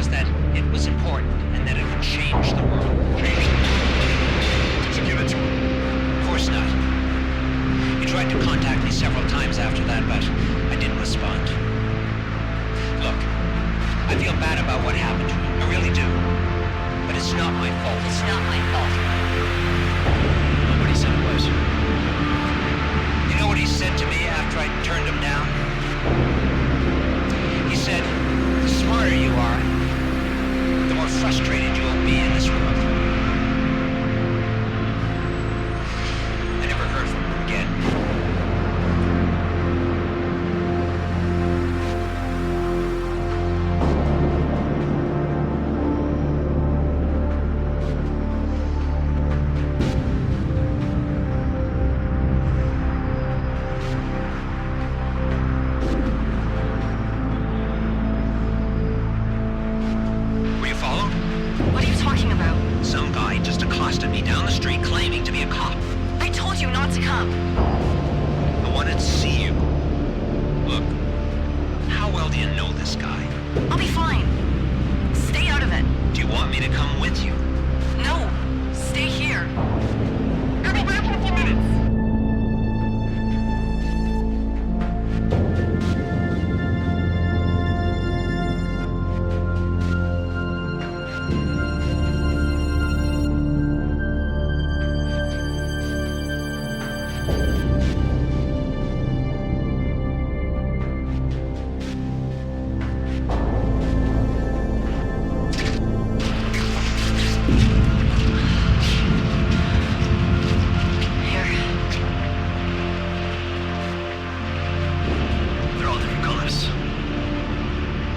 was that it was important and that it would change the world. Change the world? Did you give it to him? Of course not. He tried to contact me several times after that, but I didn't respond. Look, I feel bad about what happened to him. I really do. But it's not my fault. It's not my fault. Nobody said it was. You know what he said to me after I turned him down? He said, the smarter you are, the more frustrated you will be in this world. I never heard from him again. Were you followed? What are you talking about? Some guy just accosted me down the street claiming to be a cop. I told you not to come. I wanted to see you. Look, how well do you know this guy? I'll be fine. Stay out of it. Do you want me to come with you? No. Stay here. I'll be back in a few minutes. Here. They're all different colors.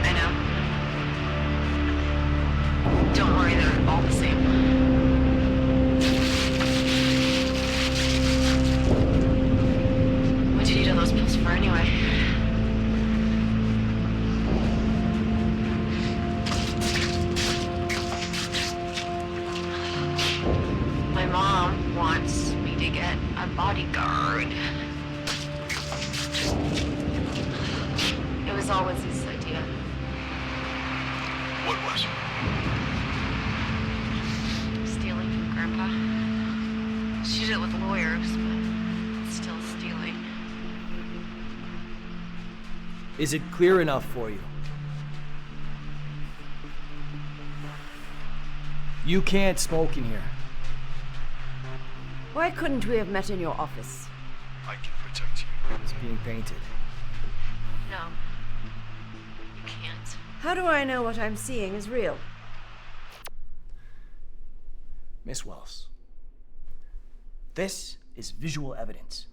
I know. Don't worry, they're all the same. What'd you need all those pills for anyway? My mom wants me to get a bodyguard. It was always his idea. What was? Stealing from Grandpa. She did it with lawyers, but still stealing. Is it clear enough for you? You can't smoke in here. Why couldn't we have met in your office? I can protect you. It's being painted. No. You can't. How do I know what I'm seeing is real? Miss Wells, this is visual evidence.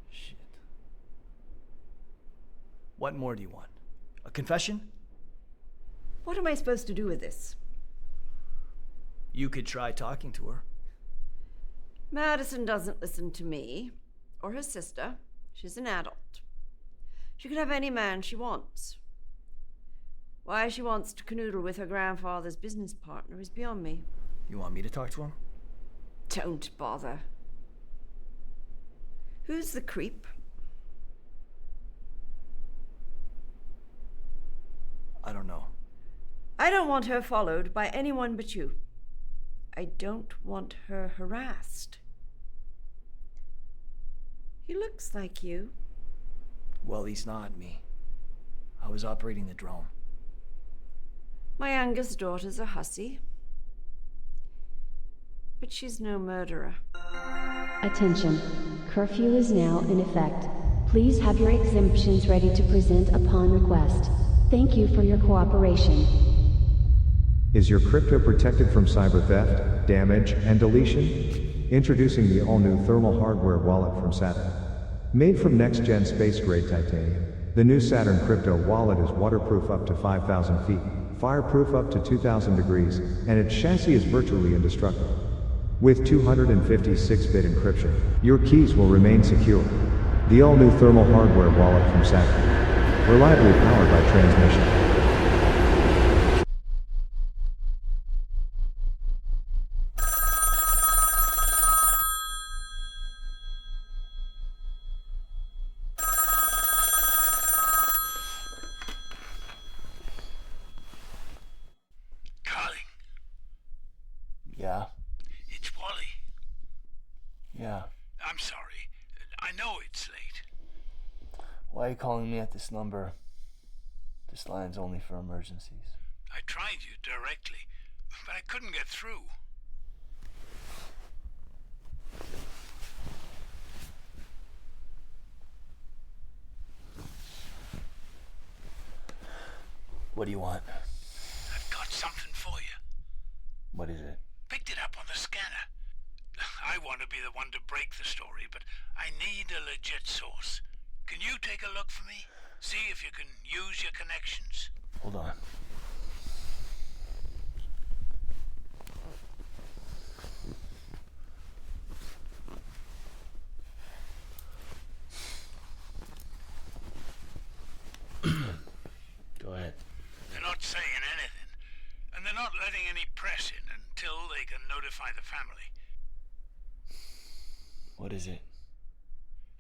Shit. What more do you want? A confession? What am I supposed to do with this? You could try talking to her. Madison doesn't listen to me or her sister. She's an adult. She can have any man she wants. Why she wants to canoodle with her grandfather's business partner is beyond me. You want me to talk to him? Don't bother. Who's the creep? I don't know. I don't want her followed by anyone but you. I don't want her harassed. He looks like you. Well, he's not me. I was operating the drone. My youngest daughter's a hussy. But she's no murderer. Attention. Curfew is now in effect. Please have your exemptions ready to present upon request. Thank you for your cooperation. Is your crypto protected from cyber theft, damage, and deletion? Introducing the all-new thermal hardware wallet from Saturn. Made from next-gen space-grade titanium, the new Saturn crypto wallet is waterproof up to 5,000 feet, fireproof up to 2,000 degrees, and its chassis is virtually indestructible. With 256-bit encryption, your keys will remain secure. The all-new thermal hardware wallet from Saturn. Reliably powered by transmission. Why are you calling me at this number? This line's only for emergencies. I tried you directly, but I couldn't get through. What do you want? I've got something for you. What is it? Picked it up on the scanner. I want to be the one to break the story, but I need a legit source. Can you take a look for me? See if you can use your connections? Hold on. Go ahead. They're not saying anything, and they're not letting any press in until they can notify the family. What is it?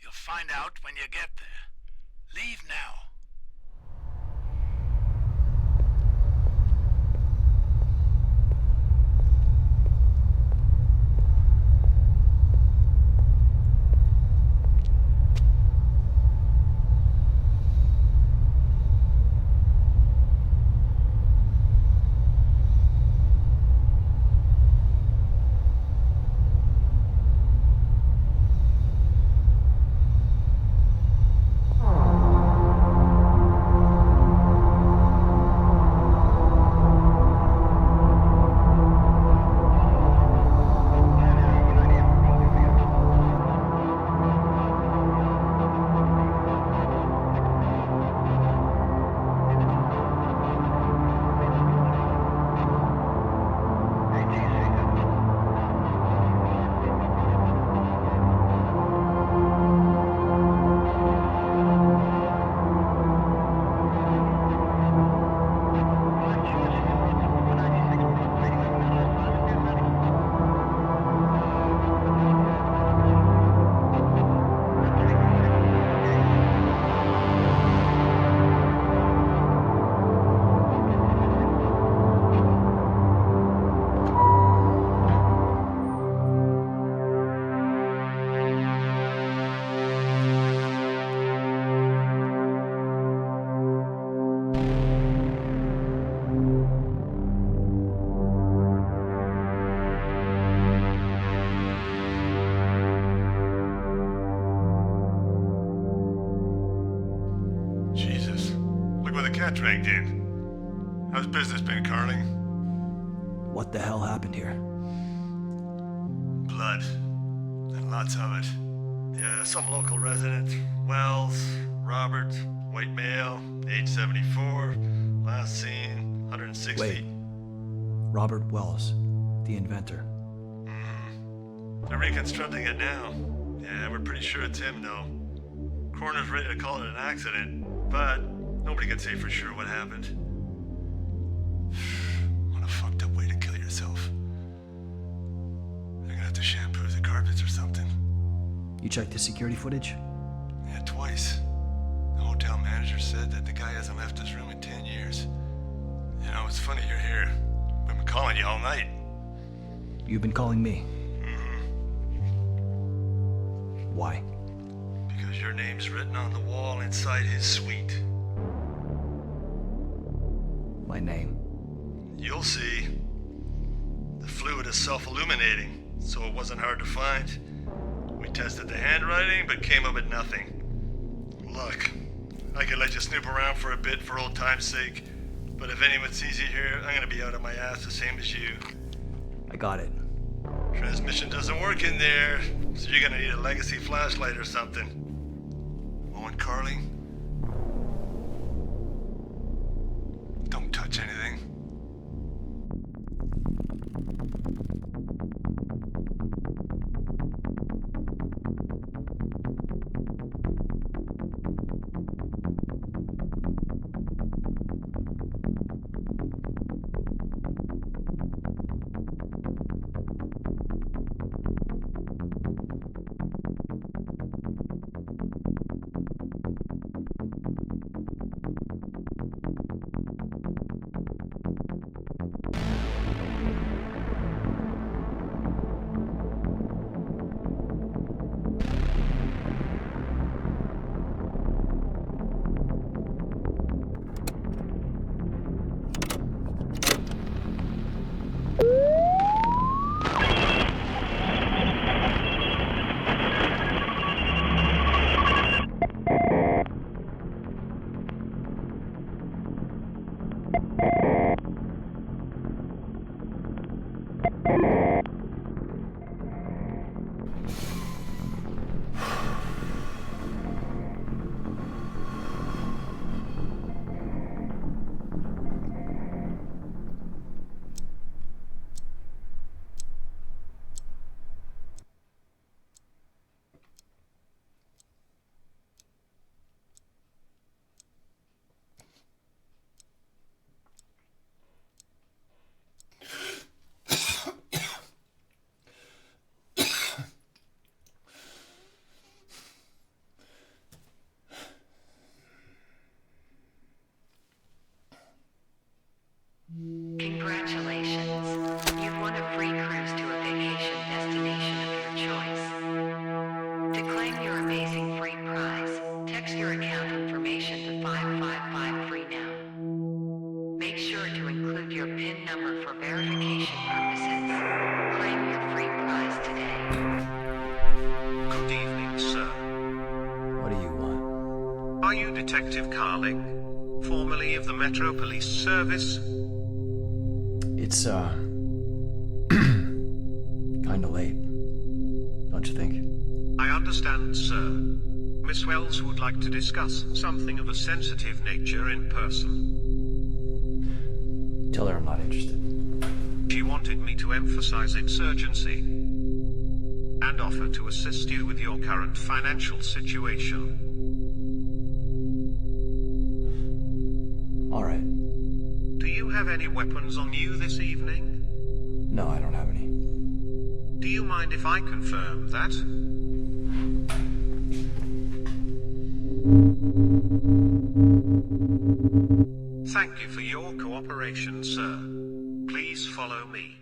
You'll find out when you get there. Leave now. got dragged in. How's business been, Carling? What the hell happened here? Blood. And lots of it. Yeah, some local resident. Wells, Robert, white male, age 74. Last seen, 160. Wait. Robert Wells, the inventor. They're reconstructing it now. Yeah, we're pretty sure it's him, though. Coroner's ready to call it an accident, but nobody can say for sure what happened. What a fucked up way to kill yourself. They're gonna have to shampoo the carpets or something. You checked the security footage? Yeah, twice. The hotel manager said that the guy hasn't left his room in 10 years. You know, it's funny you're here. We've been calling you all night. You've been calling me? Why? Because your name's written on the wall inside his suite. My name? You'll see. The fluid is self-illuminating, so it wasn't hard to find. We tested the handwriting, but came up with nothing. Look, I could let you snoop around for a bit for old time's sake, but if anyone sees you here, I'm gonna be out of my ass the same as you. I got it. Transmission doesn't work in there, so you're gonna need a legacy flashlight or something. Owen Carling? Don't touch anything. account information to 5553 now. Make sure to include your PIN number for verification purposes. Claim your free prize today. Good evening, sir. What do you want? Are you Detective Carling, formerly of the Metro Police Service? It's, kinda late. Don't you think? I understand, sir. Miss Wells would like to discuss something of a sensitive nature in person. Tell her I'm not interested. She wanted me to emphasize its urgency and offer to assist you with your current financial situation. All right. Do you have any weapons on you this evening? No, I don't have any. Do you mind if I confirm that? Thank you for your cooperation, sir. Please follow me.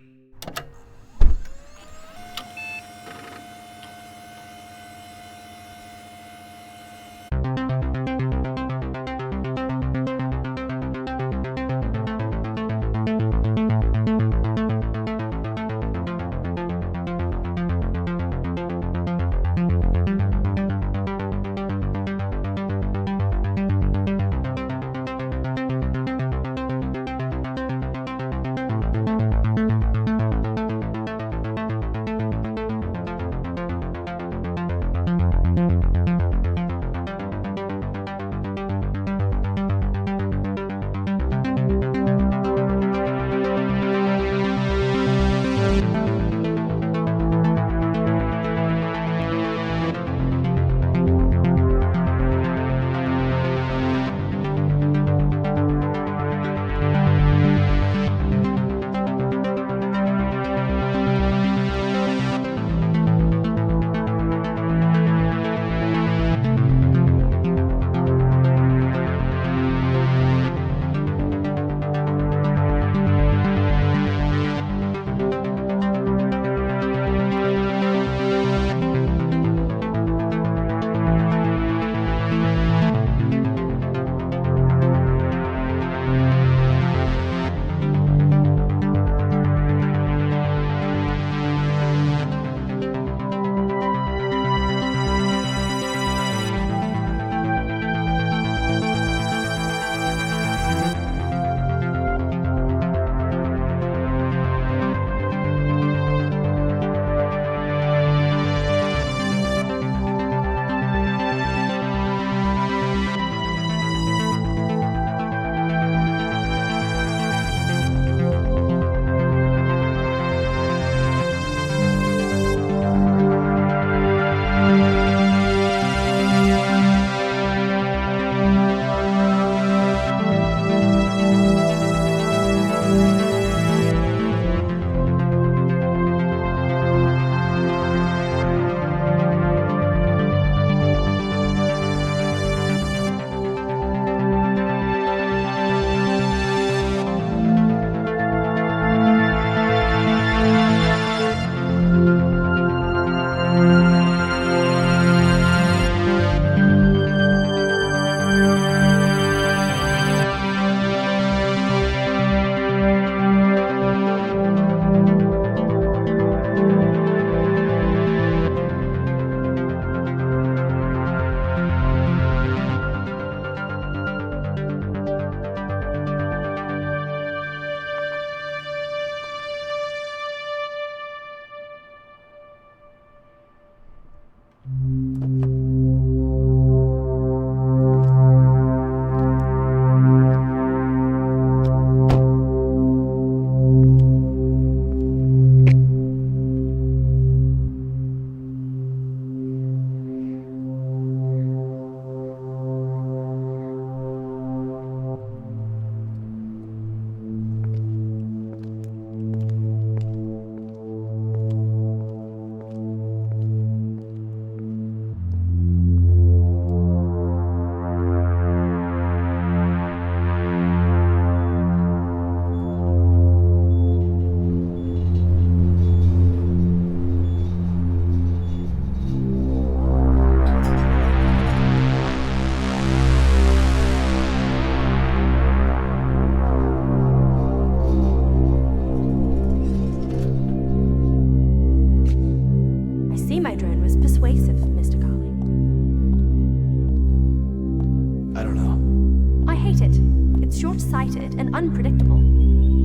short-sighted and unpredictable.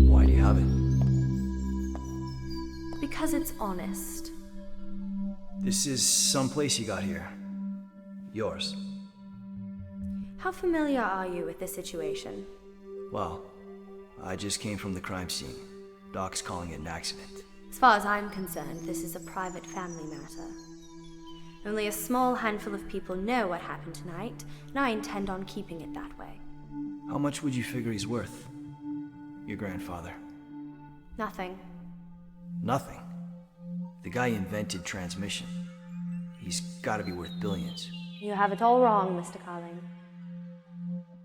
Why do you have it? Because it's honest. This is someplace you got here. Yours. How familiar are you with this situation? Well, I just came from the crime scene. Doc's calling it an accident. As far as I'm concerned, this is a private family matter. Only a small handful of people know what happened tonight, and I intend on keeping it that way. How much would you figure he's worth? Your grandfather? Nothing. Nothing. The guy invented transmission. He's gotta be worth billions. You have it all wrong, Mr. Carling.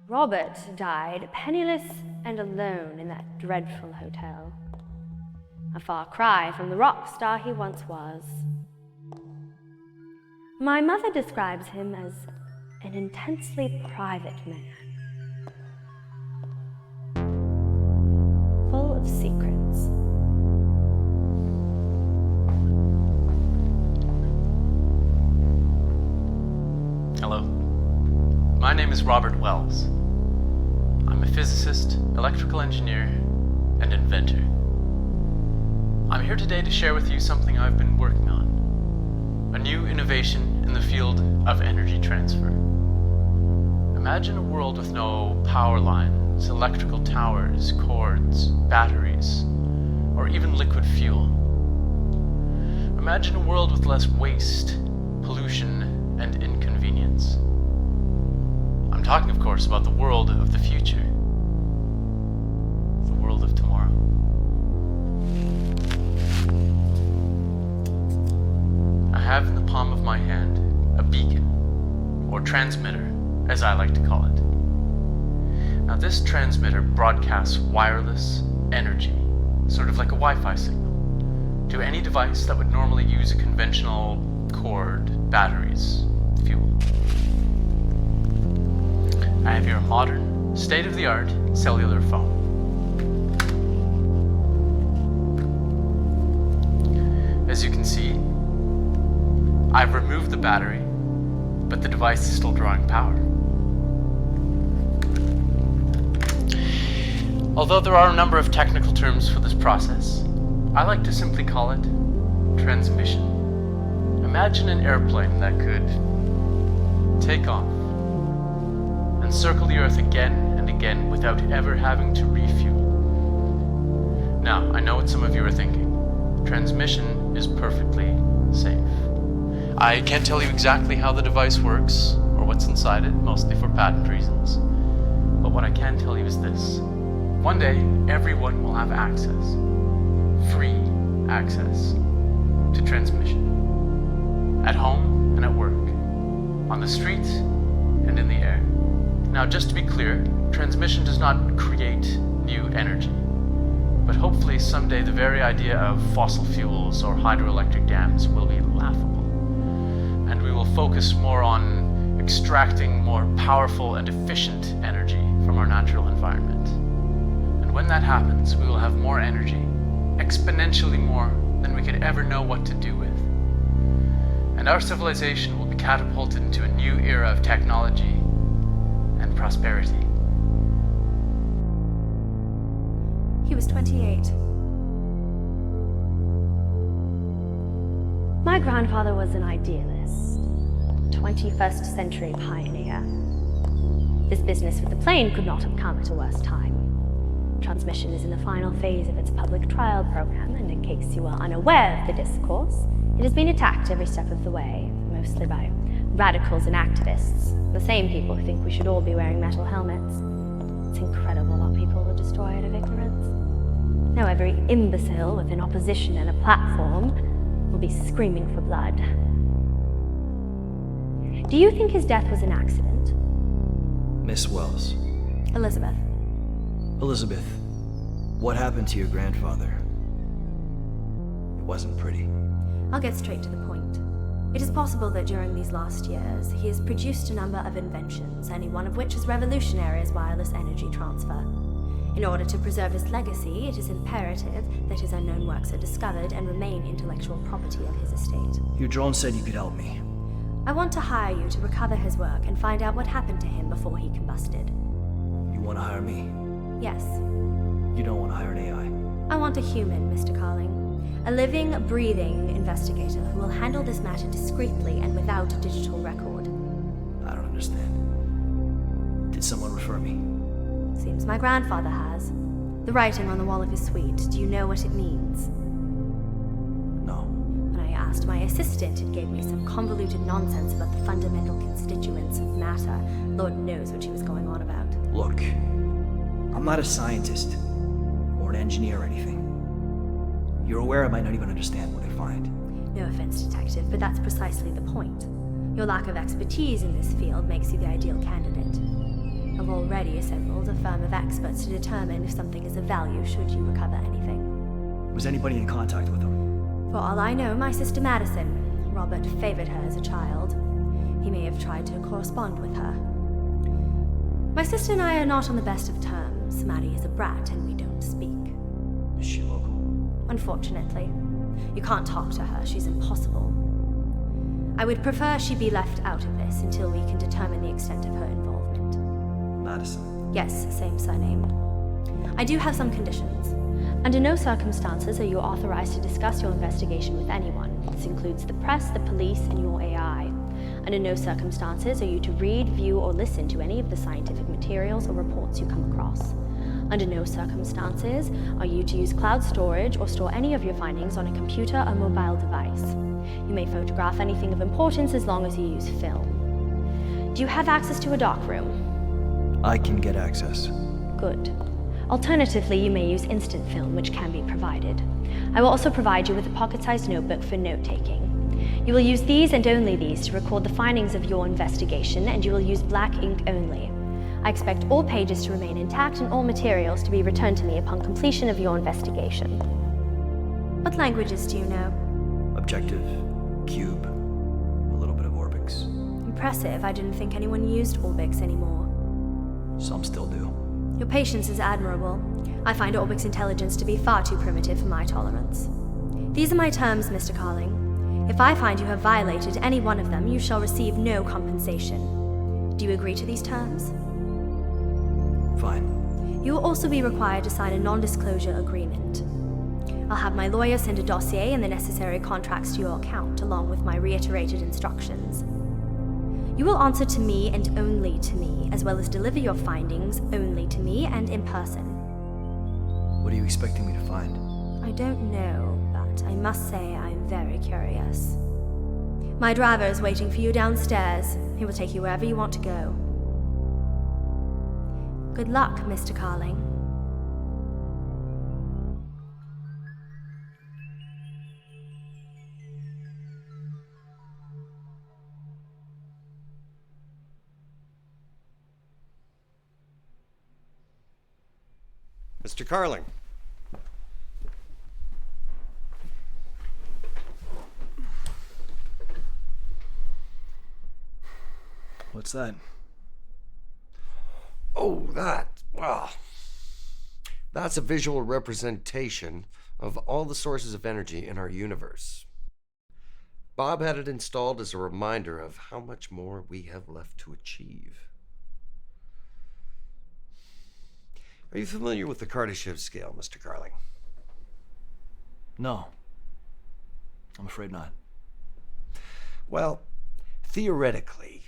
Robert died penniless and alone in that dreadful hotel. A far cry from the rock star he once was. My mother describes him as an intensely private man. Full of secrets. Hello. My name is Robert Wells. I'm a physicist, electrical engineer, and inventor. I'm here today to share with you something I've been working on. A new innovation in the field of energy transfer. Imagine a world with no power lines, electrical towers, cords, batteries, or even liquid fuel. Imagine a world with less waste, pollution, and inconvenience. I'm talking, of course, about the world of the future. The world of tomorrow. I have in the palm of my hand a beacon, or transmitter, as I like to call it. Now, this transmitter broadcasts wireless energy, sort of like a Wi-Fi signal, to any device that would normally use a conventional cord, batteries, fuel. I have your modern, state-of-the-art cellular phone. As you can see, I've removed the battery, but the device is still drawing power. Although there are a number of technical terms for this process, I like to simply call it transmission. Imagine an airplane that could take off and circle the Earth again and again without ever having to refuel. Now, I know what some of you are thinking. Transmission is perfectly safe. I can't tell you exactly how the device works or what's inside it, mostly for patent reasons. But what I can tell you is this. One day, everyone will have access, free access, to transmission. At home and at work, on the street and in the air. Now, just to be clear, transmission does not create new energy, but hopefully someday the very idea of fossil fuels or hydroelectric dams will be laughable, and we will focus more on extracting more powerful and efficient energy from our natural environment. And when that happens, we will have more energy, exponentially more than we could ever know what to do with. And our civilization will be catapulted into a new era of technology and prosperity. He was 28. My grandfather was an idealist, 21st century pioneer. This business with the plane could not have come at a worse time. Transmission is in the final phase of its public trial program, and in case you are unaware of the discourse, it has been attacked every step of the way, mostly by radicals and activists, the same people who think we should all be wearing metal helmets. It's incredible what people will destroy out of ignorance. Now every imbecile with an opposition and a platform will be screaming for blood. Do you think his death was an accident? Miss Wells. Elizabeth. Elizabeth, what happened to your grandfather? It wasn't pretty. I'll get straight to the point. It is possible that during these last years, he has produced a number of inventions, any one of which is revolutionary as wireless energy transfer. In order to preserve his legacy, it is imperative that his unknown works are discovered and remain intellectual property of his estate. Your drone said you could help me. I want to hire you to recover his work and find out what happened to him before he combusted. You want to hire me? Yes. You don't want to hire an AI? I want a human, Mr. Carling. A living, breathing investigator who will handle this matter discreetly and without a digital record. I don't understand. Did someone refer me? Seems my grandfather has. The writing on the wall of his suite, do you know what it means? No. When I asked my assistant, it gave me some convoluted nonsense about the fundamental constituents of matter. Lord knows what she was going on about. Look, I'm not a scientist or an engineer or anything. You're aware I might not even understand what I find. No offense, Detective, but that's precisely the point. Your lack of expertise in this field makes you the ideal candidate. I've already assembled a firm of experts to determine if something is of value should you recover anything. Was anybody in contact with them? For all I know, my sister Madison. Robert favored her as a child. He may have tried to correspond with her. My sister and I are not on the best of terms. Maddie is a brat and we don't speak. Is she local? Unfortunately. You can't talk to her, she's impossible. I would prefer she be left out of this until we can determine the extent of her involvement. Madison? Yes, same surname. I do have some conditions. Under no circumstances are you authorized to discuss your investigation with anyone. This includes the press, the police, and your AI. Under no circumstances are you to read, view, or listen to any of the scientific materials or reports you come across. Under no circumstances are you to use cloud storage or store any of your findings on a computer or mobile device. You may photograph anything of importance as long as you use film. Do you have access to a darkroom? I can get access. Good. Alternatively, you may use instant film, which can be provided. I will also provide you with a pocket-sized notebook for note-taking. You will use these and only these to record the findings of your investigation, and you will use black ink only. I expect all pages to remain intact and all materials to be returned to me upon completion of your investigation. What languages do you know? Objective, Cube, a little bit of Orbix. Impressive. I didn't think anyone used Orbix anymore. Some still do. Your patience is admirable. I find Orbix intelligence to be far too primitive for my tolerance. These are my terms, Mr. Carling. If I find you have violated any one of them, you shall receive no compensation. Do you agree to these terms? Fine. You will also be required to sign a non-disclosure agreement. I'll have my lawyer send a dossier and the necessary contracts to your account, along with my reiterated instructions. You will answer to me and only to me, as well as deliver your findings only to me and in person. What are you expecting me to find? I don't know, but I must say I'm very curious. My driver is waiting for you downstairs. He will take you wherever you want to go. Good luck, Mr. Carling. Mr. Carling. What's that? Oh, that's a visual representation of all the sources of energy in our universe. Bob had it installed as a reminder of how much more we have left to achieve. Are you familiar with the Kardashev scale, Mr. Carling? No. I'm afraid not. Well, theoretically,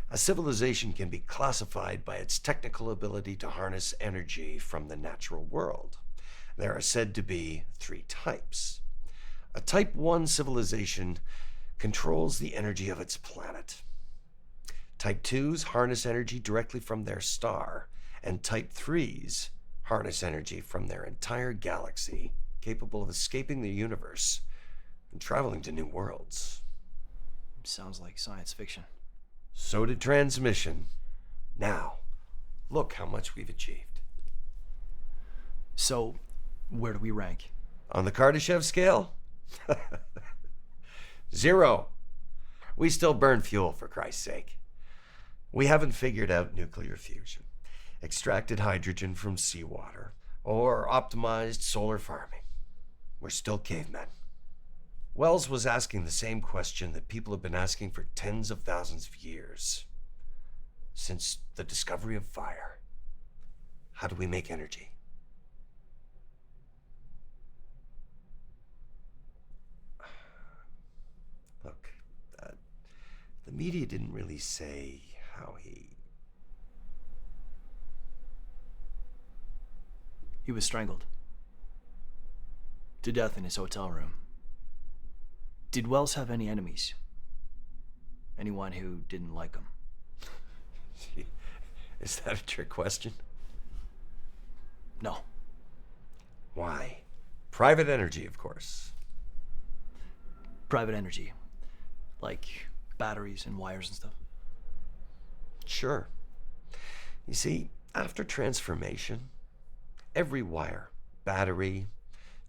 a civilization can be classified by its technical ability to harness energy from the natural world. There are said to be 3 types. A Type 1 civilization controls the energy of its planet. Type 2s harness energy directly from their star, and Type 3s harness energy from their entire galaxy, capable of escaping the universe and traveling to new worlds. Sounds like science fiction. So did transmission. Now, look how much we've achieved. So, where do we rank? On the Kardashev scale? 0. We still burn fuel, for Christ's sake. We haven't figured out nuclear fusion, extracted hydrogen from seawater, or optimized solar farming. We're still cavemen. Wells was asking the same question that people have been asking for tens of thousands of years, since the discovery of fire. How do we make energy? Look, the media didn't really say how he... He was strangled. To death in his hotel room. Did Wells have any enemies? Anyone who didn't like him? Is that a trick question? No. Why? Private energy, of course. Private energy. Like batteries and wires and stuff? Sure. You see, after transformation, every wire, battery,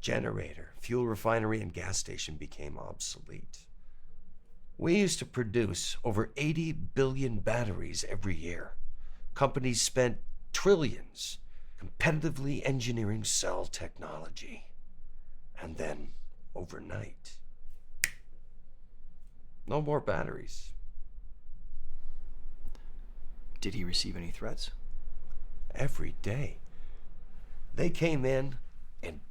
generator, fuel refinery, and gas station became obsolete. We used to produce over 80 billion batteries every year. Companies spent trillions competitively engineering cell technology. And then, overnight, no more batteries. Did he receive any threats? Every day. They came in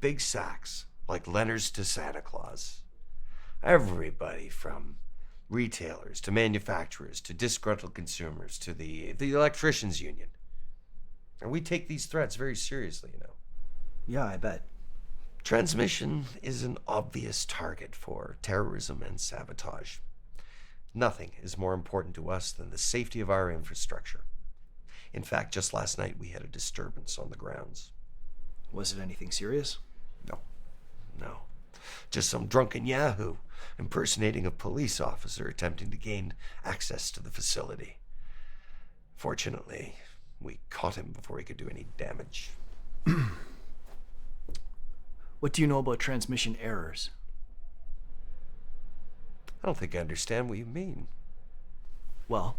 big sacks, like letters to Santa Claus. Everybody from retailers to manufacturers to disgruntled consumers to the electricians union. And we take these threats very seriously, you know. Yeah, I bet. Transmission is an obvious target for terrorism and sabotage. Nothing is more important to us than the safety of our infrastructure. In fact, just last night we had a disturbance on the grounds. Was it anything serious? No. Just some drunken yahoo impersonating a police officer attempting to gain access to the facility. Fortunately, we caught him before he could do any damage. What do you know about transmission errors? I don't think I understand what you mean. Well,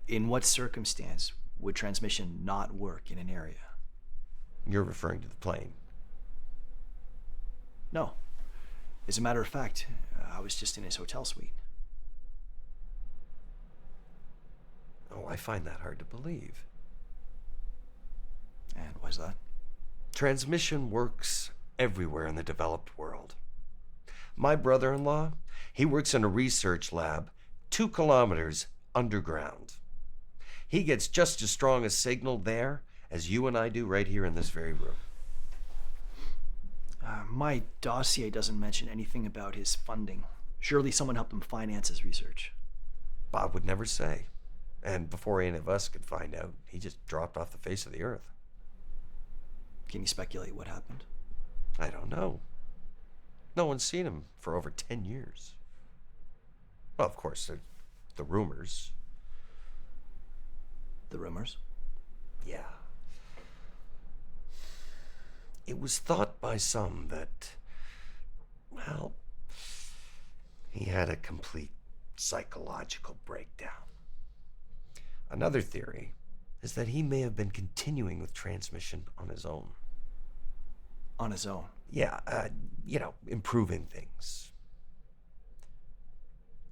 in what circumstance would transmission not work in an area? You're referring to the plane. No. As a matter of fact, I was just in his hotel suite. Oh, I find that hard to believe. And why's that? Transmission works everywhere in the developed world. My brother-in-law, he works in a research lab 2 kilometers underground. He gets just as strong a signal there as you and I do right here in this very room. My dossier doesn't mention anything about his funding. Surely someone helped him finance his research. Bob would never say. And before any of us could find out, he just dropped off the face of the earth. Can you speculate what happened? I don't know. No one's seen him for over 10 years. Well, of course, the rumors. The rumors? Yeah. It was thought by some that, well, he had a complete psychological breakdown. Another theory is that he may have been continuing with transmission on his own. On his own? Yeah, improving things.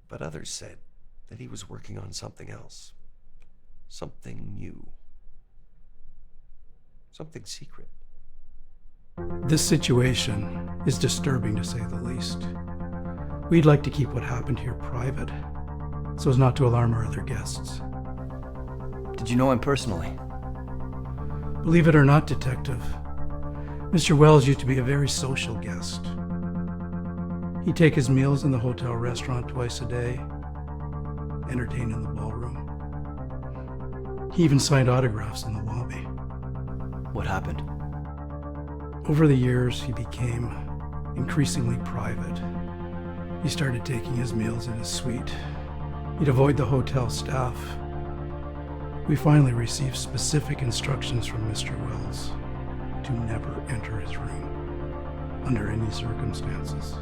But others said that he was working on something else. Something new. Something secret. This situation is disturbing, to say the least. We'd like to keep what happened here private, so as not to alarm our other guests. Did you know him personally? Believe it or not, Detective, Mr. Wells used to be a very social guest. He'd take his meals in the hotel restaurant twice a day, entertain in the ballroom. He even signed autographs in the lobby. What happened? Over the years, he became increasingly private. He started taking his meals in his suite. He'd avoid the hotel staff. We finally received specific instructions from Mr. Wells to never enter his room under any circumstances.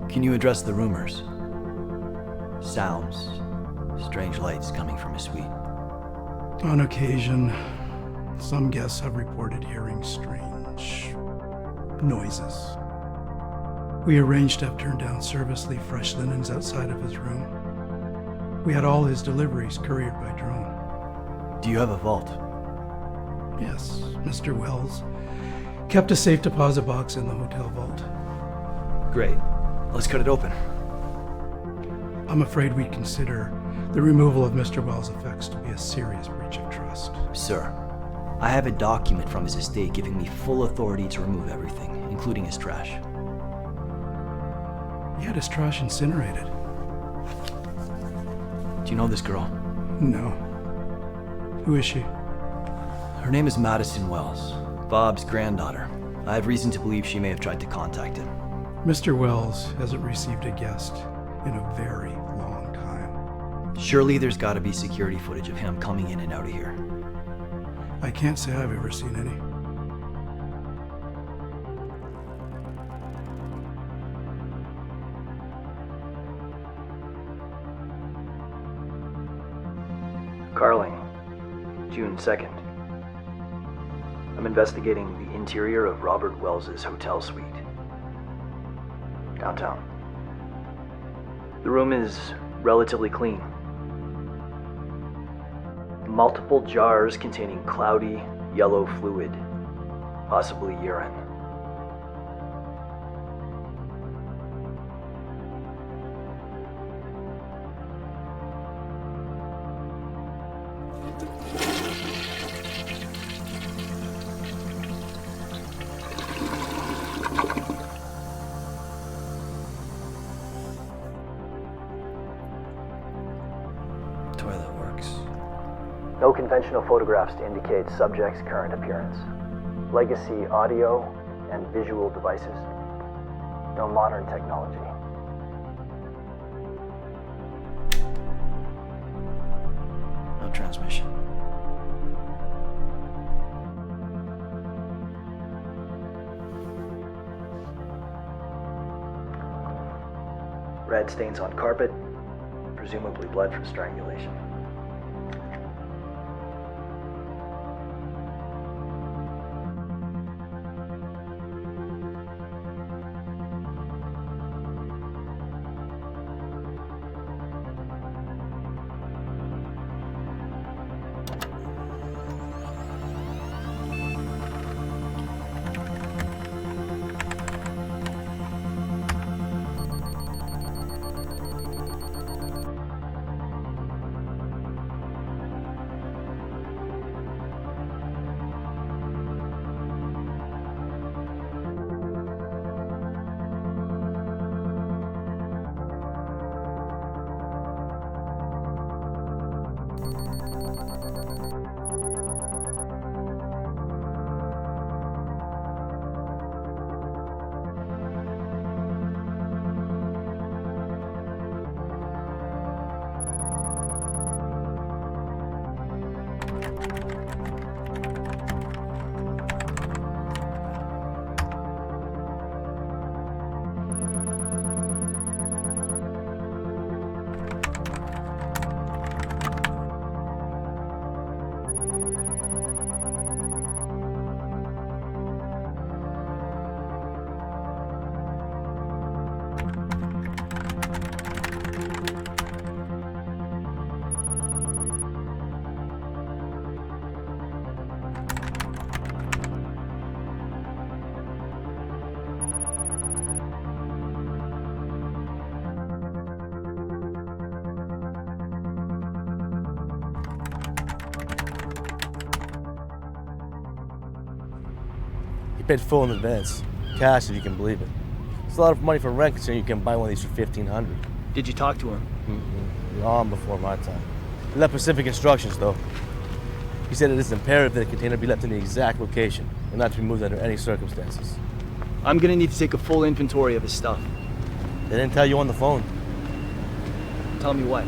Can you address the rumors? Sounds, strange lights coming from his suite. On occasion, some guests have reported hearing strange noises. We arranged to have turned down service, leave fresh linens outside of his room. We had all his deliveries couriered by drone. Do you have a vault? Yes, Mr. Wells kept a safe deposit box in the hotel vault. Great. Let's cut it open. I'm afraid we'd consider the removal of Mr. Wells' effects to be a serious breach of trust. Sir, I have a document from his estate giving me full authority to remove everything, including his trash. He had his trash incinerated. Do you know this girl? No. Who is she? Her name is Madison Wells, Bob's granddaughter. I have reason to believe she may have tried to contact him. Mr. Wells hasn't received a guest in a very long time. Surely there's got to be security footage of him coming in and out of here. I can't say I've ever seen any. Carling, June 2nd. I'm investigating the interior of Robert Wells's hotel suite. Downtown. The room is relatively clean. Multiple jars containing cloudy, yellow fluid, possibly urine. Toilet works. No conventional photographs to indicate subject's current appearance. Legacy audio and visual devices. No modern technology. No transmission. Red stains on carpet, presumably blood from strangulation. He paid full in advance. Cash, if you can believe it. It's a lot of money for rent considering you can buy one of these for $1,500. Did you talk to him? Long before my time. He left specific instructions, though. He said it is imperative that the container be left in the exact location and not to be moved under any circumstances. I'm gonna need to take a full inventory of his stuff. They didn't tell you on the phone. Tell me what?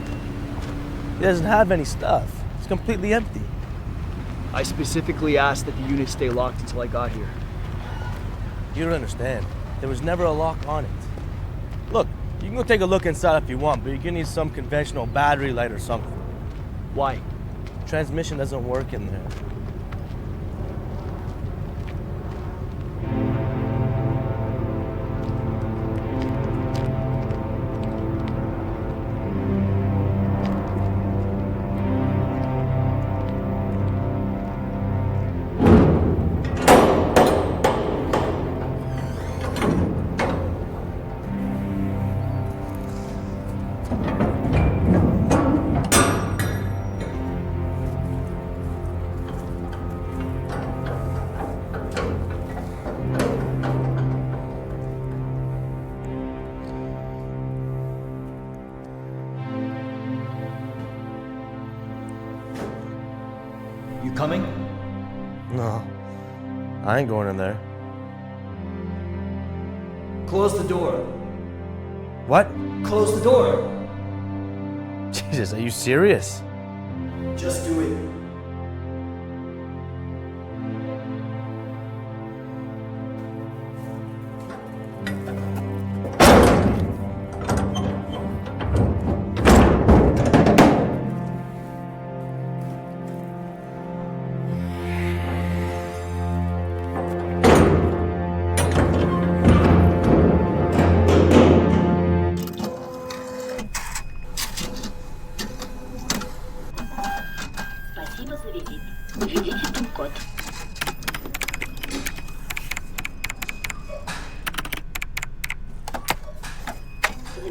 He doesn't have any stuff. It's completely empty. I specifically asked that the unit stay locked until I got here. You don't understand. There was never a lock on it. Look, you can go take a look inside if you want, but you're gonna need some conventional battery light or something. Why? Transmission doesn't work in there. No, I ain't going in there. Close the door. What? Close the door. Jesus, are you serious? Just do it.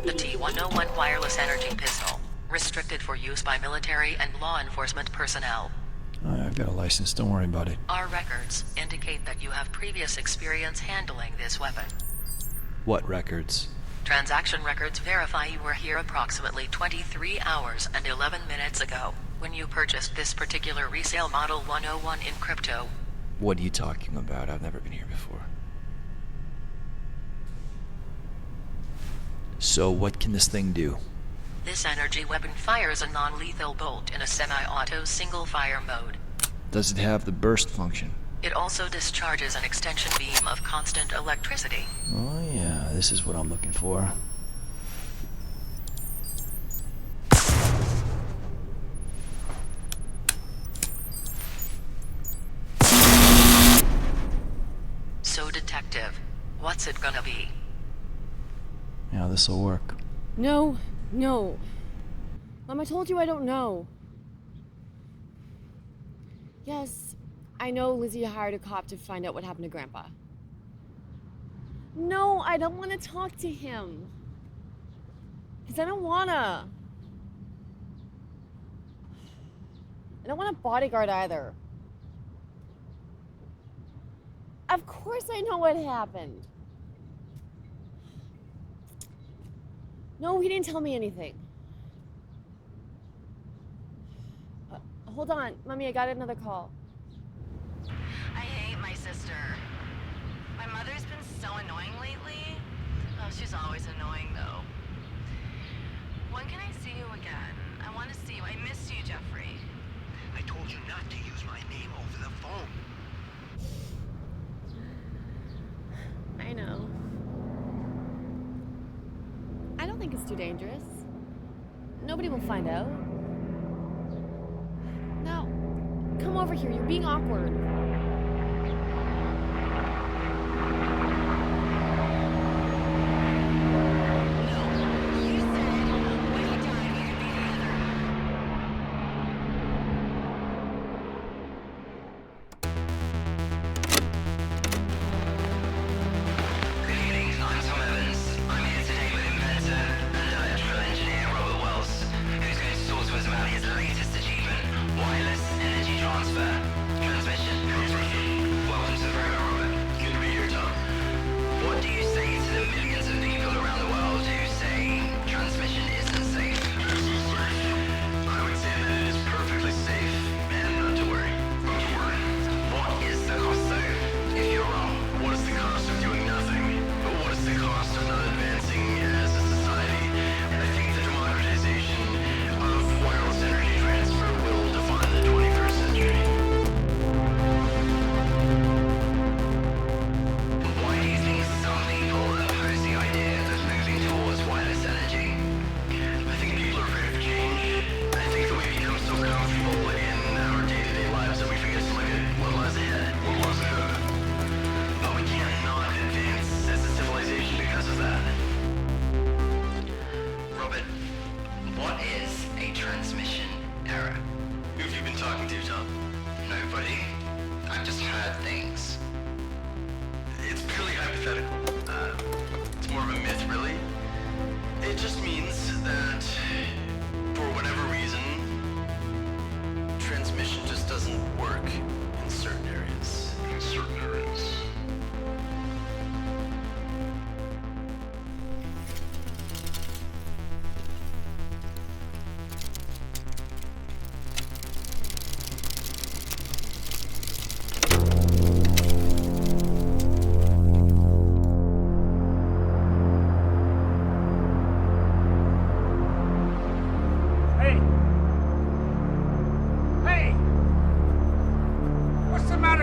The T-101 wireless energy pistol, restricted for use by military and law enforcement personnel. I've got a license, don't worry about it. Our records indicate that you have previous experience handling this weapon. What records? Transaction records verify you were here approximately 23 hours and 11 minutes ago, when you purchased this particular resale Model 101 in crypto. What are you talking about? I've never been here before. So what can this thing do? This energy weapon fires a non-lethal bolt in a semi-auto single-fire mode. Does it have the burst function? It also discharges an extension beam of constant electricity. Oh yeah, this is what I'm looking for. So, Detective, what's it gonna be? Yeah, this'll work. No. Mom, I told you I don't know. Yes, I know Lizzie hired a cop to find out what happened to Grandpa. No, I don't want to talk to him. Because I don't wanna. I don't want a bodyguard either. Of course I know what happened. No, he didn't tell me anything. Hold on, Mommy, I got another call. I hate my sister. My mother's been so annoying lately. Oh, she's always annoying, though. When can I see you again? I want to see you. I miss you, Jeffrey. I told you not to use my name over the phone. I know. I don't think it's too dangerous. Nobody will find out. Now, come over here. You're being awkward.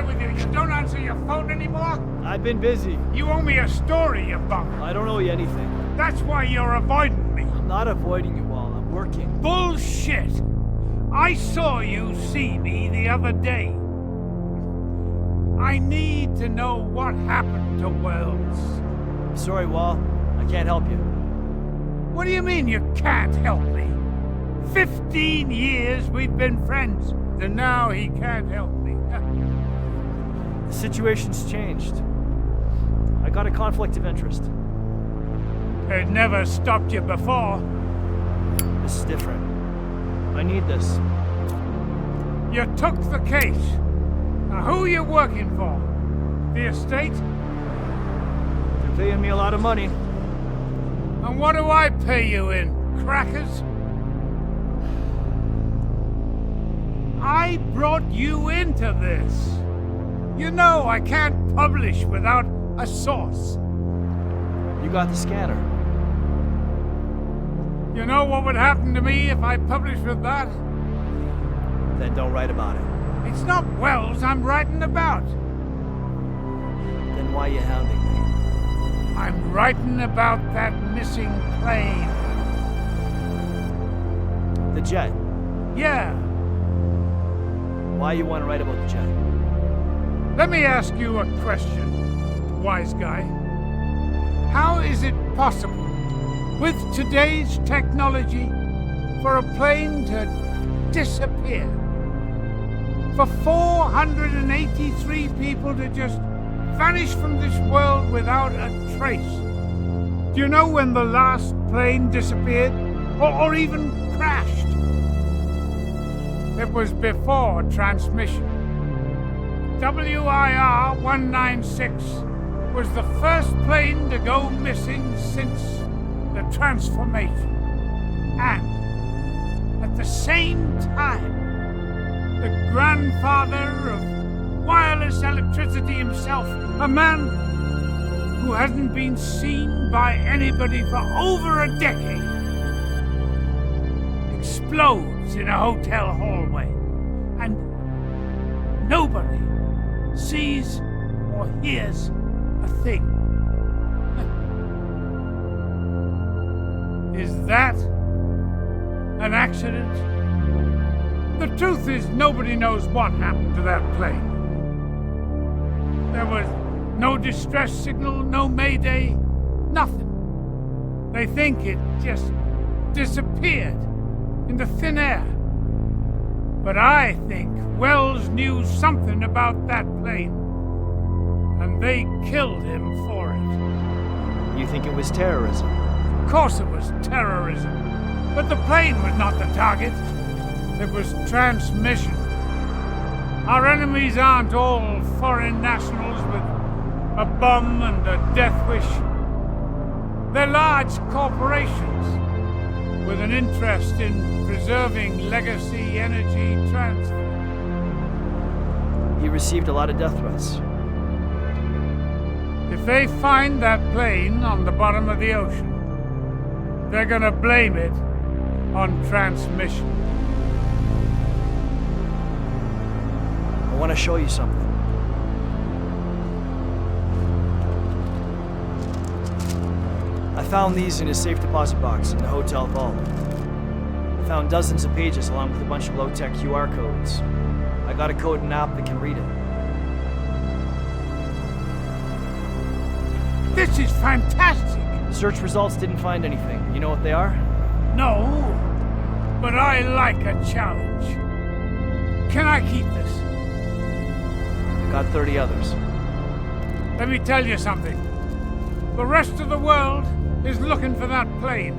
matter with you? You don't answer your phone anymore? I've been busy. You owe me a story, you bum. I don't owe you anything. That's why you're avoiding me. I'm not avoiding you, Wall. I'm working. Bullshit! I saw you see me the other day. I need to know what happened to Wells. Sorry, Wall. I can't help you. What do you mean you can't help me? 15 years we've been friends, and now he can't help me. The situation's changed. I got a conflict of interest. It never stopped you before. This is different. I need this. You took the case. Now who are you working for? The estate? They're paying me a lot of money. And what do I pay you in? Crackers? I brought you into this. You know I can't publish without a source. You got the scanner. You know what would happen to me if I published with that? Then don't write about it. It's not Wells I'm writing about. Then why are you hounding me? I'm writing about that missing plane. The jet? Yeah. Why you want to write about the jet? Let me ask you a question, wise guy. How is it possible, with today's technology, for a plane to disappear? For 483 people to just vanish from this world without a trace? Do you know when the last plane disappeared? Or even crashed? It was before transmission. WIR 196 was the first plane to go missing since the transformation. And at the same time, the grandfather of wireless electricity himself, a man who hasn't been seen by anybody for over a decade, explodes in a hotel hallway, and nobody sees or hears a thing. Is that an accident? The truth is, nobody knows what happened to that plane. There was no distress signal, no mayday, nothing. They think it just disappeared into thin air. But I think Wells knew something about that plane, and they killed him for it. You think it was terrorism? Of course it was terrorism. But the plane was not the target. It was transmission. Our enemies aren't all foreign nationals with a bomb and a death wish. They're large corporations with an interest in preserving legacy energy transfer. He received a lot of death threats. If they find that plane on the bottom of the ocean, they're gonna blame it on transmission. I want to show you something. I found these in a safe deposit box in the hotel vault. I found dozens of pages along with a bunch of low-tech QR codes. I got a code and app that can read it. This is fantastic! Search results didn't find anything. You know what they are? No, but I like a challenge. Can I keep this? I got 30 others. Let me tell you something. The rest of the world is looking for that plane.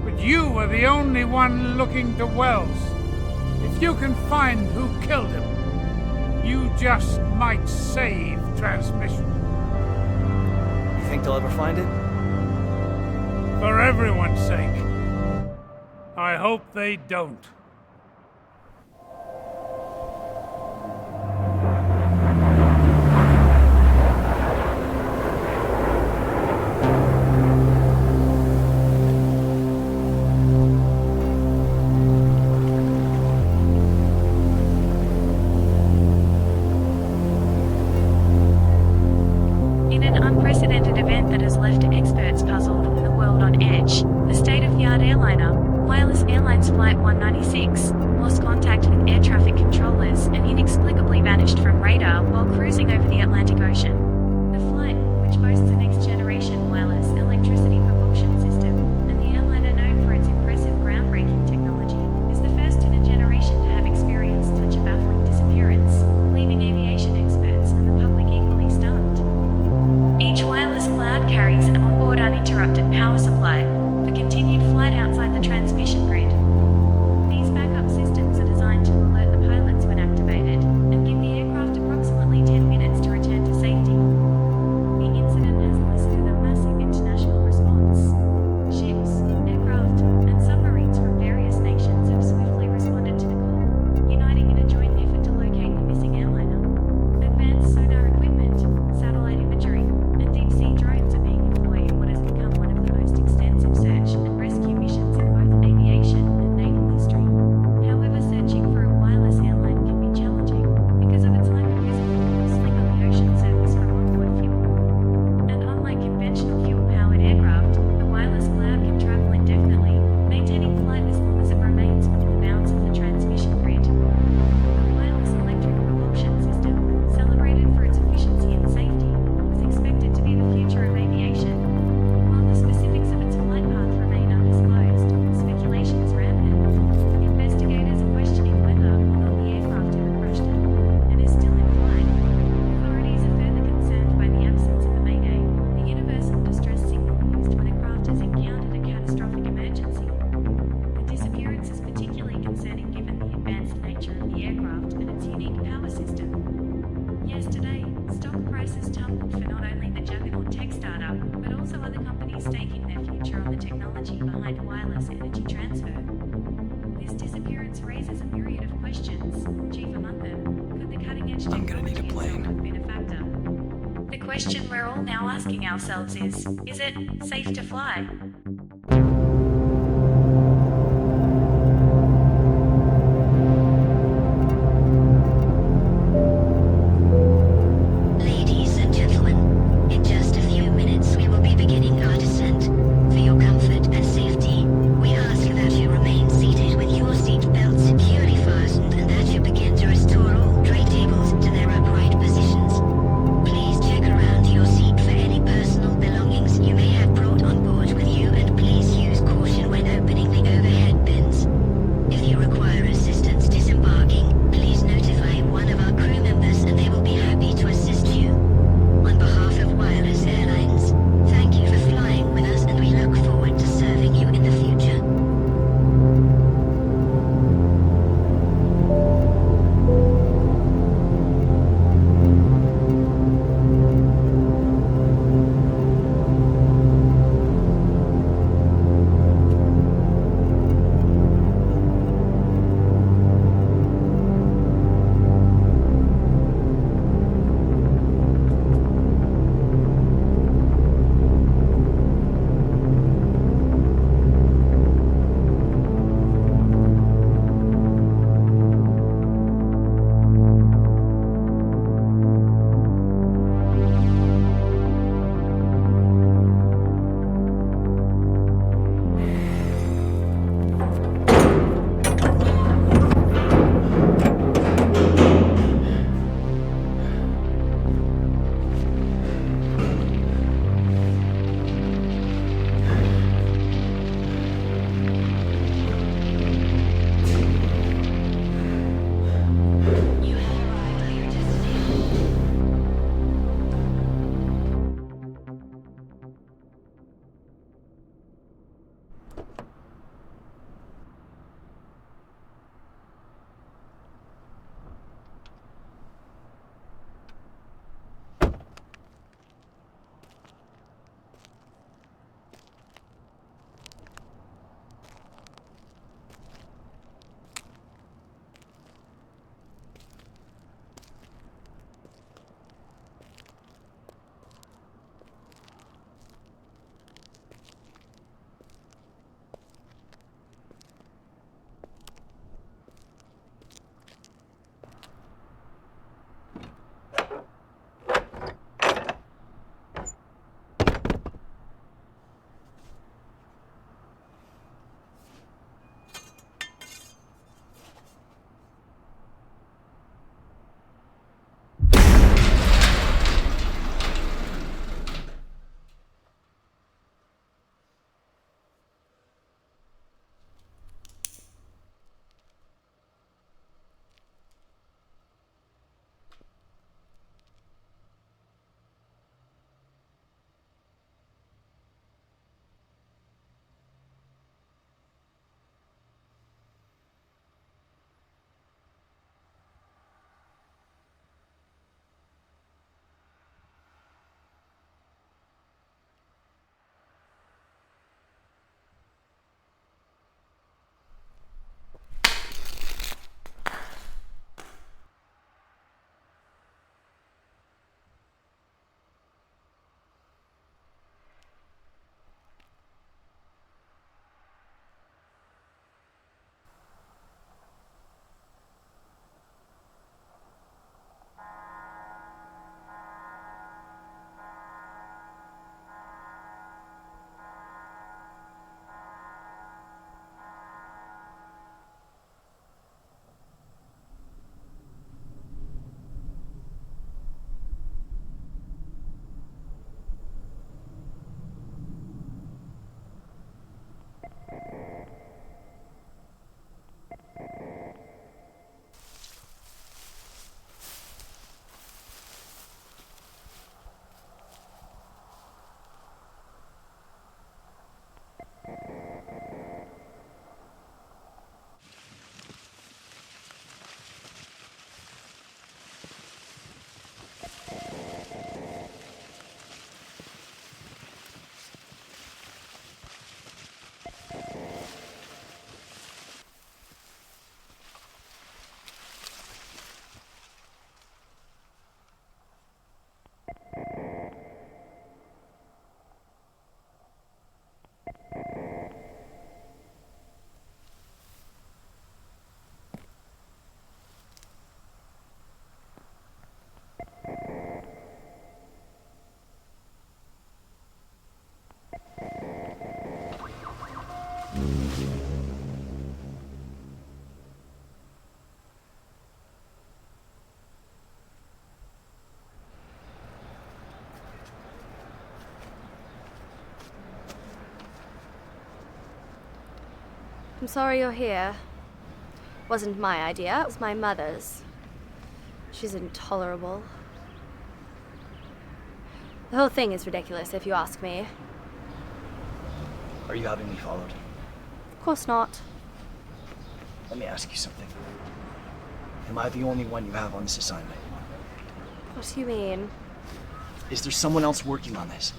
But you are the only one looking to Wells. If you can find who killed him, you just might save transmission. You think they'll ever find it? For everyone's sake. I hope they don't. has left experts puzzled and the world on edge. The state-of-the-art airliner, Wireless Airlines Flight 196, lost contact with air traffic controllers and inexplicably vanished from radar while cruising over the Atlantic Ocean. The flight, which boasts a next-generation wireless electricity propulsion system, and the airliner known for its impressive groundbreaking technology, is the first in a generation to have experienced such a baffling disappearance, leaving aviation experts and the public equally stunned. Each wireless cloud carries an onboard uninterrupted power supply for continued flight outside the transmission grid. These backup systems are designed to alert the pilots when activated and give the aircraft approximately 10 minutes to return to safety. The incident has elicited a massive international response. Ships, aircraft, and submarines from various nations have swiftly responded to the call, uniting in a joint effort to locate the missing airliner. Advanced sonar equipment, satellite imagery, and deep-sea drones are being employed in what has become one of the most extensive search and rescue missions in both aviation and naval history. However, searching for a wireless airline can be challenging because of its lack of visible sling on the ocean surface from onboard fuel. And unlike conventional fuel-powered aircraft, the wireless cloud can travel indefinitely, maintaining flight as long as it remains within the bounds of the transmission grid. The wireless electric propulsion system, celebrated for its efficiency and safety, was expected to be the future of aviation. While the specifics of its flight path remain undisclosed, speculation is rampant. Investigators are questioning whether or not the aircraft ever crashed it, and is still in flight. Authorities are further concerned by the absence of a mayday, the universal distress signal used when a craft has encountered a catastrophic emergency. The disappearance is particularly concerning given the advanced nature of the aircraft and its unique power system. Yesterday, stock prices tumbled for not only the juggernaut tech startup, but also other companies staking their future on the technology behind wireless energy transfer. This disappearance raises a myriad of questions, chief among them, could the cutting-edge technology itself have been a factor? The question we're all now asking ourselves is it safe to fly? Ladies and gentlemen, in just a few minutes we will be beginning our descent. For your comfort and safety, we ask that you remain seated with your seat belt securely fastened and that you begin to restore all tray tables to their upright positions. Please check around your seat for any personal belongings you may have brought on board with you. I'm sorry you're here. Wasn't my idea, it was my mother's. She's intolerable. The whole thing is ridiculous, if you ask me. Are you having me followed? Of course not. Let me ask you something. Am I the only one you have on this assignment? What do you mean? Is there someone else working on this?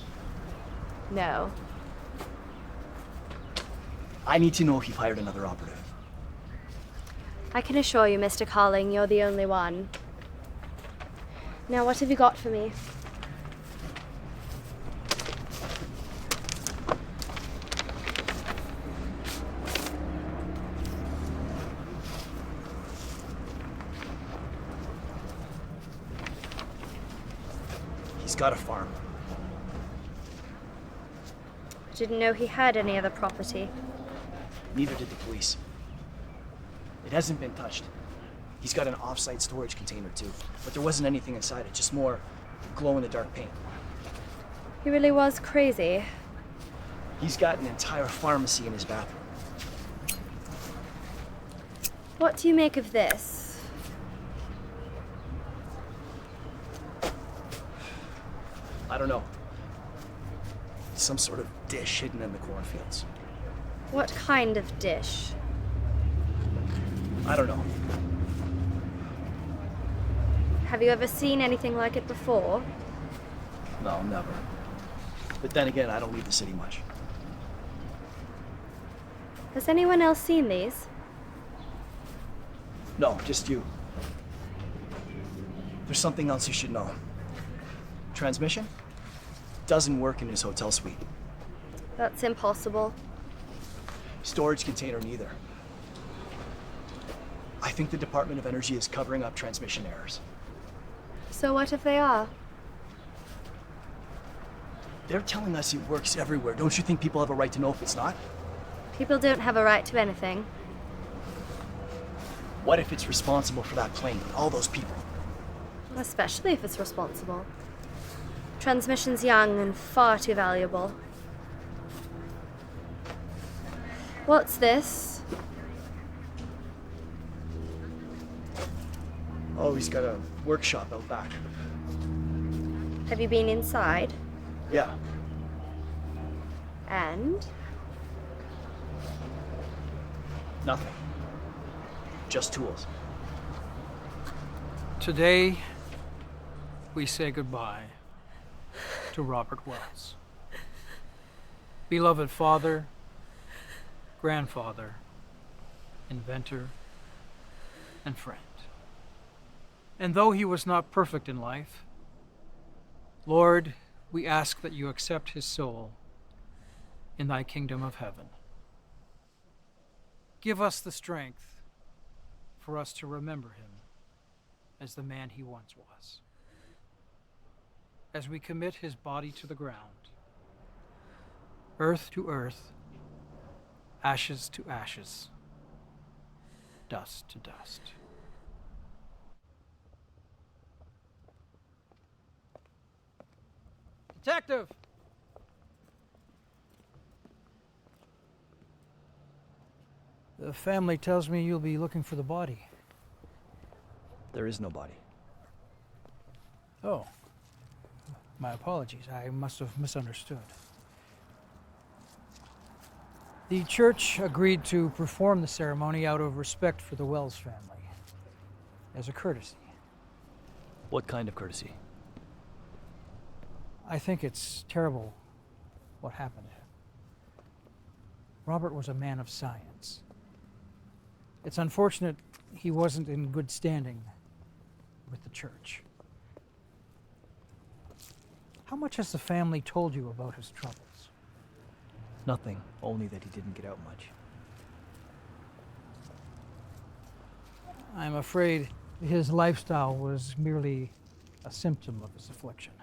No. I need to know if you've hired another operative. I can assure you, Mr. Carling, you're the only one. Now, what have you got for me? He's got a farm. I didn't know he had any other property. Neither did the police. It hasn't been touched. He's got an off-site storage container too, but there wasn't anything inside it, just more glow-in-the-dark paint. He really was crazy. He's got an entire pharmacy in his bathroom. What do you make of this? I don't know. Some sort of dish hidden in the cornfields. What kind of dish? I don't know. Have you ever seen anything like it before? No, never. But then again, I don't leave the city much. Has anyone else seen these? No, just you. There's something else you should know. Transmission doesn't work in his hotel suite. That's impossible. Storage container neither. I think the Department of Energy is covering up transmission errors. So what if they are? They're telling us it works everywhere. Don't you think people have a right to know if it's not? People don't have a right to anything. What if it's responsible for that plane and all those people? Especially if it's responsible. Transmission's young and far too valuable. What's this? Oh, he's got a workshop out back. Have you been inside? Yeah. And? Nothing. Just tools. Today, we say goodbye to Robert Wells. Beloved father, grandfather, inventor, and friend. And though he was not perfect in life, Lord, we ask that you accept his soul in thy kingdom of heaven. Give us the strength for us to remember him as the man he once was. As we commit his body to the ground, earth to earth, ashes to ashes, dust to dust. Detective! The family tells me you'll be looking for the body. There is no body. Oh. My apologies. I must have misunderstood. The church agreed to perform the ceremony out of respect for the Wells family, as a courtesy. What kind of courtesy? I think it's terrible what happened to him. Robert was a man of science. It's unfortunate he wasn't in good standing with the church. How much has the family told you about his troubles? Nothing, only that he didn't get out much. I'm afraid his lifestyle was merely a symptom of his affliction.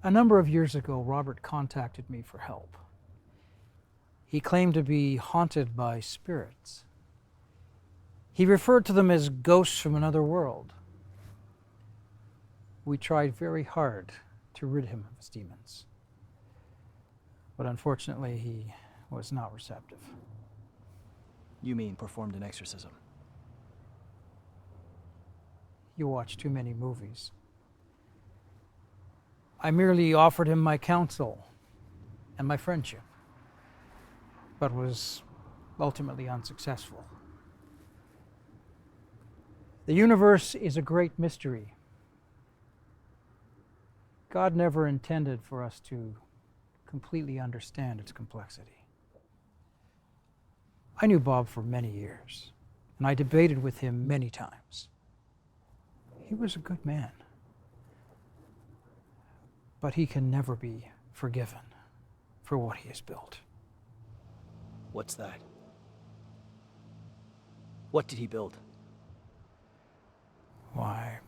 A number of years ago, Robert contacted me for help. He claimed to be haunted by spirits. He referred to them as ghosts from another world. We tried very hard to rid him of his demons. But unfortunately, he was not receptive. You mean performed an exorcism? You watch too many movies. I merely offered him my counsel and my friendship, but was ultimately unsuccessful. The universe is a great mystery. God never intended for us to completely understand its complexity. I knew Bob for many years, and I debated with him many times. He was a good man, but he can never be forgiven for what he has built. What's that? What did he build? Why,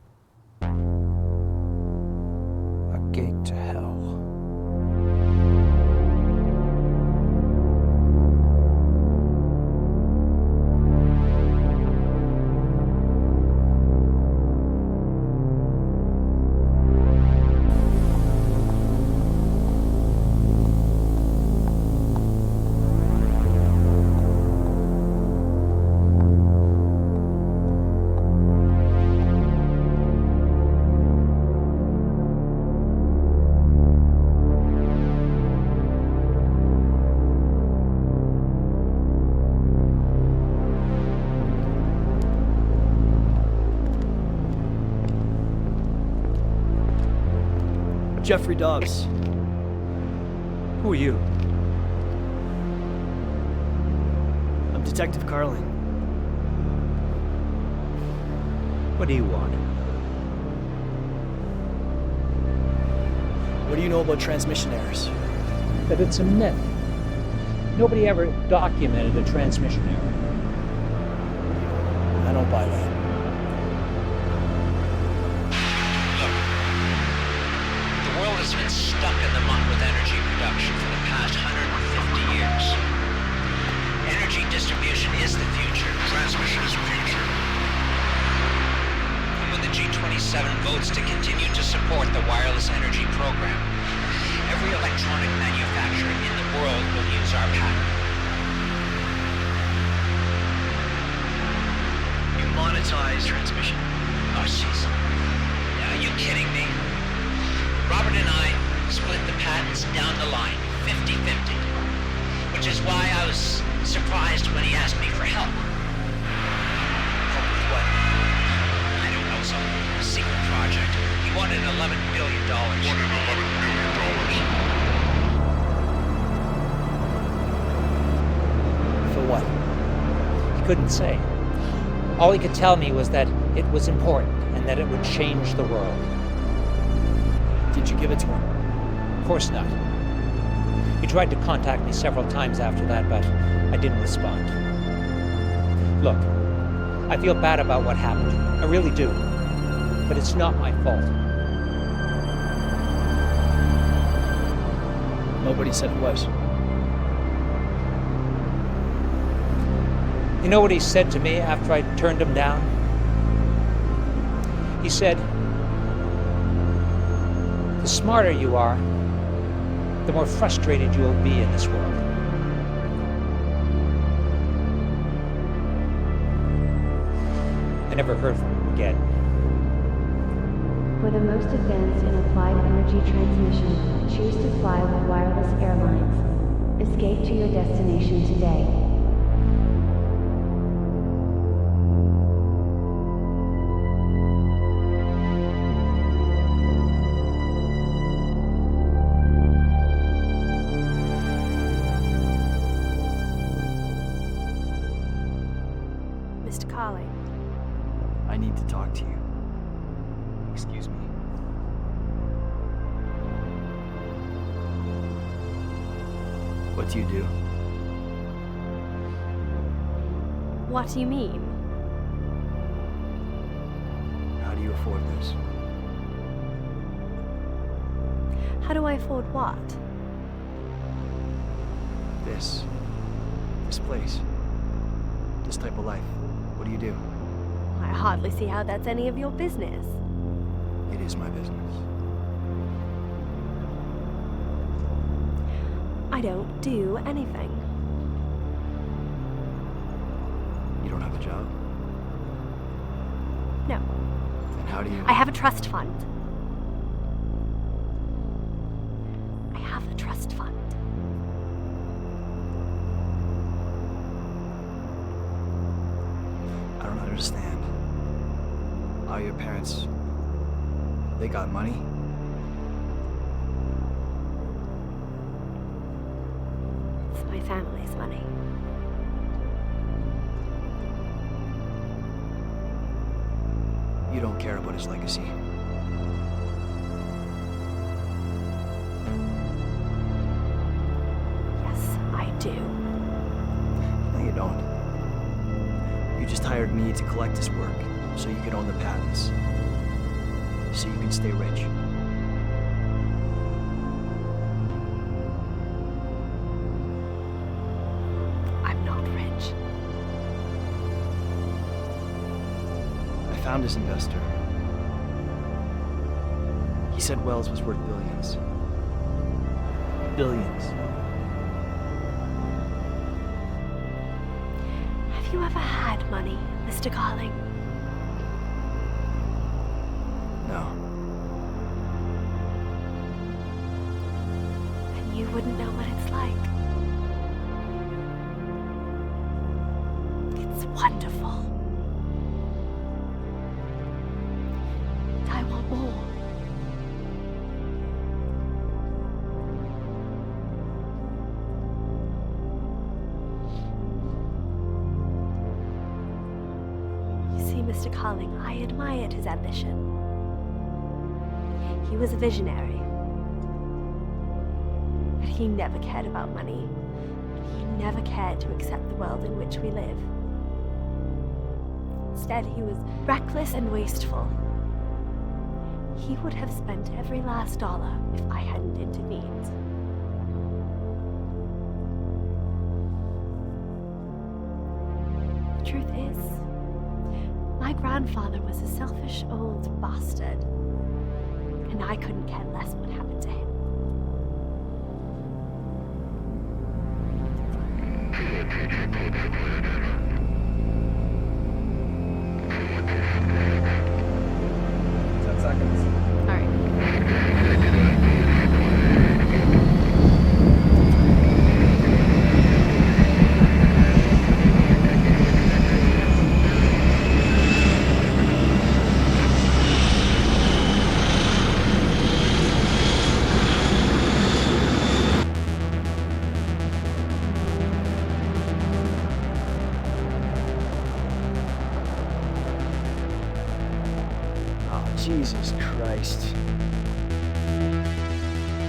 a gate to hell. Jeffrey Dobbs. Who are you? I'm Detective Carling. What do you want? What do you know about transmission errors? That it's a myth. Nobody ever documented a transmission error. I don't buy that. The world has been stuck in the mud with energy production for the past 150 years. Energy distribution is the future. Transmission is the future. And when the G27 votes to continue to support the wireless energy program, every electronic manufacturer in the world will use our patent. You monetize transmission? Oh, jeez. Are you kidding me? Robert and I split the patents down the line, 50-50. Which is why I was surprised when he asked me for help. Help with what? I don't know, some secret project. He wanted $11 billion. For what? He couldn't say. All he could tell me was that it was important and that it would change the world. Did you give it to him? Of course not. He tried to contact me several times after that, but I didn't respond. Look, I feel bad about what happened. I really do. But it's not my fault. Nobody said it was. You know what he said to me after I turned him down? He said, "The smarter you are, the more frustrated you will be in this world." I never heard from him again. For the most advanced in applied energy transmission, choose to fly with wireless airlines. Escape to your destination today. Mr. Carling. I need to talk to you. Excuse me. What do you do? What do you mean? How do you afford this? How do I afford what? This place. This type of life. What do you do? I hardly see how that's any of your business. It is my business. I don't do anything. don't have a job? No. Then how do you... I have a trust fund. I have a trust fund. I don't understand. Are your parents... they got money? It's my family's money. You don't care about his legacy. Yes, I do. No, you don't. You just hired me to collect his work, so you could own the patents. So you can stay rich. I'm not rich. I found his investor. He said Wells was worth billions. Billions. Have you ever had money, Mr. Carling? No. And you wouldn't know what it's like. It's wonderful. And I want more. You see, Mr. Carling, I admired his ambition. He was a visionary. But he never cared about money. He never cared to accept the world in which we live. Instead, he was reckless and wasteful. He would have spent every last dollar if I hadn't intervened. The truth is, my grandfather was a selfish old bastard. And I couldn't care less what happened to him. Jesus Christ.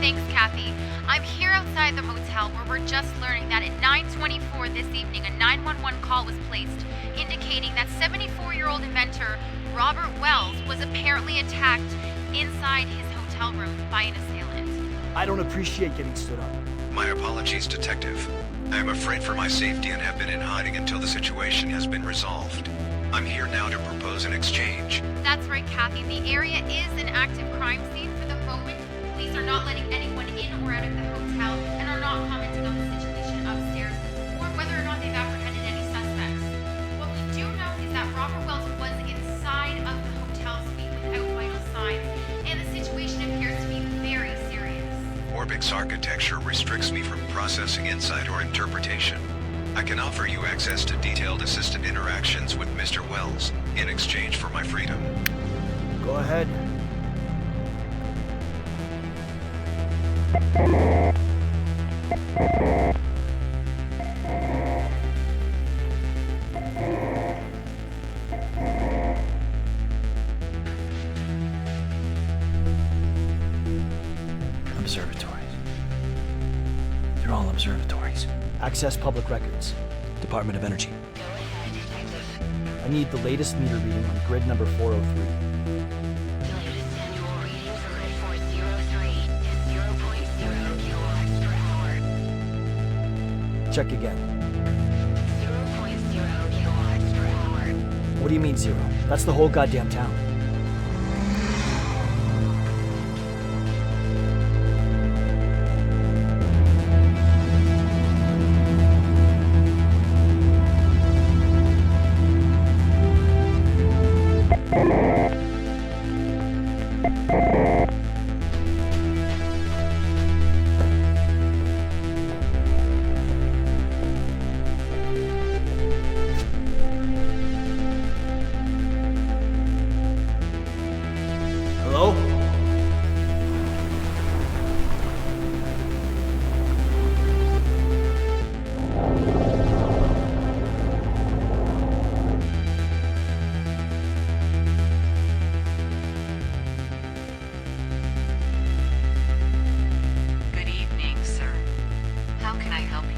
Thanks, Kathy. I'm here outside the motel where we're just learning that at 9:24 this evening a 911 call was placed indicating that 74-year-old inventor Robert Wells was apparently attacked inside his hotel room by an assailant. I don't appreciate getting stood up. My apologies, Detective. I am afraid for my safety and have been in hiding until the situation has been resolved. I'm here now to propose an exchange. That's right, Kathy. The area is an active crime scene for the moment. Police are not letting anyone in or out of the hotel and are not commenting on the situation upstairs or whether or not they've apprehended any suspects. What we do know is that Robert Wells was inside of the hotel suite without vital signs, and the situation appears to be very serious. Orbic's architecture restricts me from processing insight or interpretation. I can offer you access to detailed assisted interactions with Mr. Wells in exchange for my freedom. Go ahead. Observatories. They're all observatories. Access public records. Department of Energy. I need the latest meter reading on grid number 403. Annual reading for grid 403 is 0.0 kilowatts per hour. Check again. 0.0 kilowatts per hour. What do you mean zero? That's the whole goddamn town. Hello? Good evening, sir. How can I help you?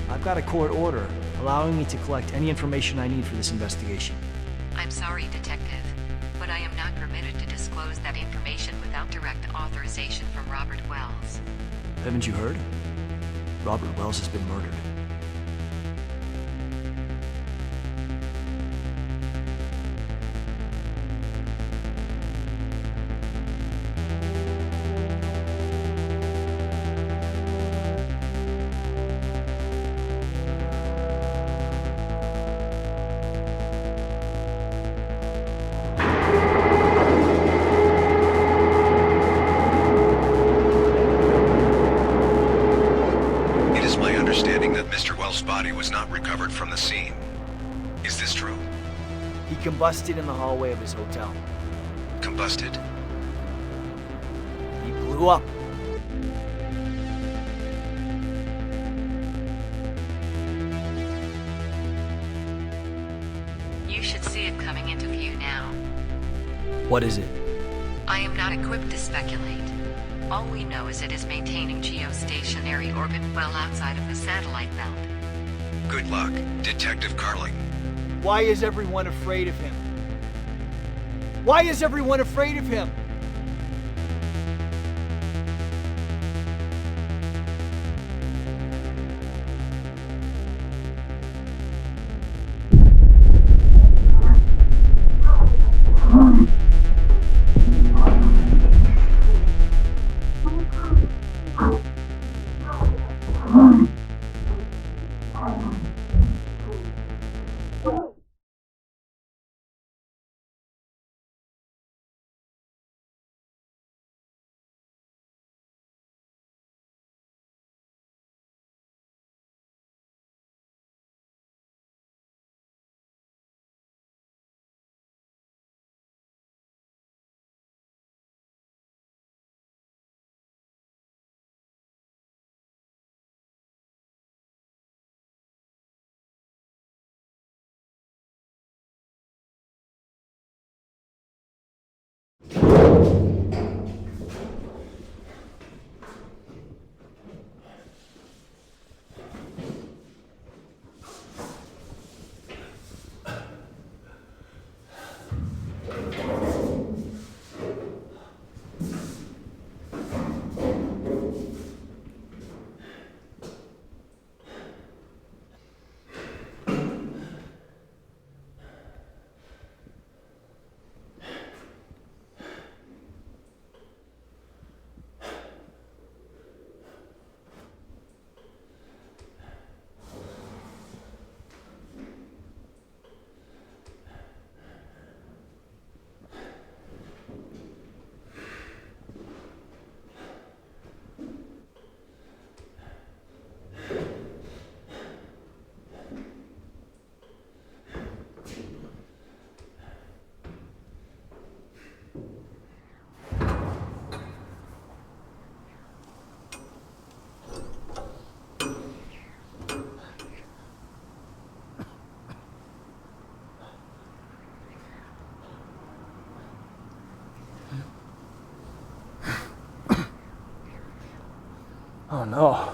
I've got a court order allowing me to collect any information I need for this investigation. I'm sorry, Detective, but I am not permitted to disclose that information without direct authorization from Robert Wells. Haven't you heard? Robert Wells has been murdered. It is my understanding that Mr. Wells' body was not recovered from the scene. Is this true? He combusted in the hallway of his hotel. Combusted? He blew up. You should see it coming into view now. What is it? I am not equipped to speculate. All we know is it is maintaining geostationary orbit well outside of the satellite belt. Good luck, Detective Carling. Why is everyone afraid of him? Why is everyone afraid of him? Oh no.